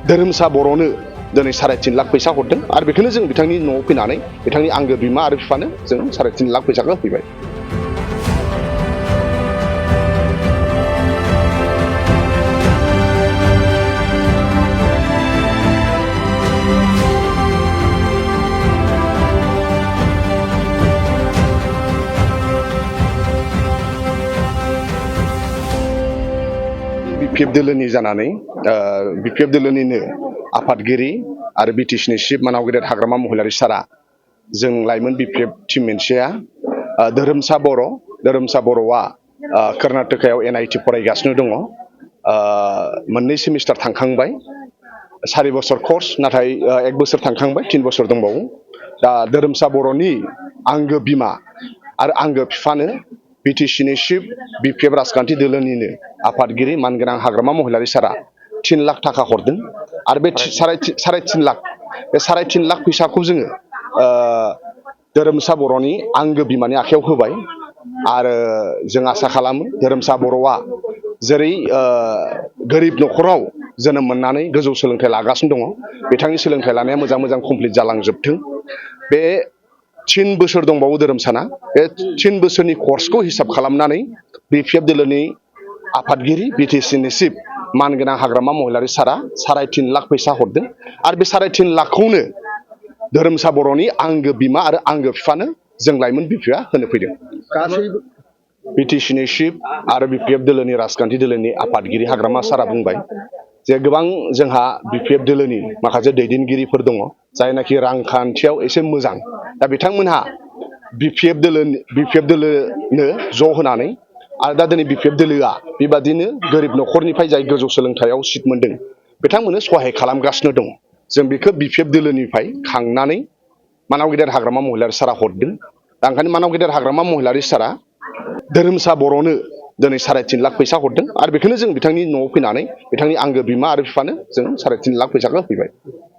धोरोमसा बर'नो दिनै 3.5 लाख फैसा हरदों आरो बेखौनो जों बिथांनि न'आव फैनानै बिथांनि आंगो बिमा आरो बिफानो जों 3.5 लाख फैसाखौ होफैबाय। बिपिएफ दोलोनि जानानै बिपिएफ दोलोनिनो आफादगिरि आरो बिटिसिनि चिफ मानाव गेदेर हाग्रामा महिलारि सारा जों लाइमोन बिपिएफ टिम मोनसेया धोरोमसा बर'आ कर्नाटकायाव NIT फरायगासिनो दङ। मोननै सेमिस्टार थांखांबाय, 4 बोसोर कर्स, नाथाय 1 बोसोर थांखांबाय, 3 बोसोर दंबावो। दा धोरोमसा बर'नि आंगो बिमा आरो आंगो बिफानो बिटिसिनि चिफ बिपिएफ राजखान्थि दोलोनिनो आफादगिरि मानगोनां हाग्रामा महिलारि सारा 3 लाख थाखा हरदों आरो बे 3.5 लाख फैसाखौ जोङो धोरोमसा बर'नि आंगो बिमानि आखायाव होबाय आरो जों आसा खालामो धोरोमसा बर'आ जेरै गोरिब न'खराव जोनोम मोननानै गोजौ सोलोंथाइ लागासिनो दङ, बिथांनि सोलोंथाइ लानाया मोजां कमप्लिट जालांजोबथों। बे 3 बोसोर दंबावो धोरोमसाना, बे 3 बोसोरनि कर्सखौ हिसाब खालामनानै बिपिएफ दोलोनि आफादगिरि बिटिसिनि चिफ मानगोनां हाग्रामा महिलारि सारा 3.5 लाख फैसा हरदों आरो बे 3.5 लाखखौनो धोरोमसा बर'नि आंगो बिमा आरो आंगो बिफानो जों लाइमोन बिपिएफआ होनो फैदों। गासैबो बिटिसिनि चिफ आरो बिपिएफ दोलोनि राजखान्थि दोलोनि आफादगिरि हाग्रामा सारा बुंबाय जे गोबां जोंहा बिपिएफ दोलोनि माखासे दैदेनगिरिफोर दङ जायनाखि रांखान्थियाव एसे मोजां, दा बिथांमोनहा बिपिएफ दोलोनो ज' होनानै आरो दा दिनै बिपिएफ दोलोआ बेबादिनो गोरिब न'खरनिफ्राय जाय गोजौ सोलोंथाइयाव सिट मोनदों बिथांमोननो सहाय खालामगासिनो दङ। जों बेखौ बिपिएफ दोलोनिफ्राय खांनानै मानाव गेदेर हाग्रामा महिलारि सारा हरदों। दा ओंखायनो मानाव गेदेर हाग्रामा महिलारि सारा धोरोमसा बर'नो दिनै 3.5 लाख फैसा हरदों आरो बेखौनो जों बिथांनि न'आव फैनानै बिथांनि आंगो बिमा आरो बिफानो जों 3.5 लाख फैसाखौ होफैबाय।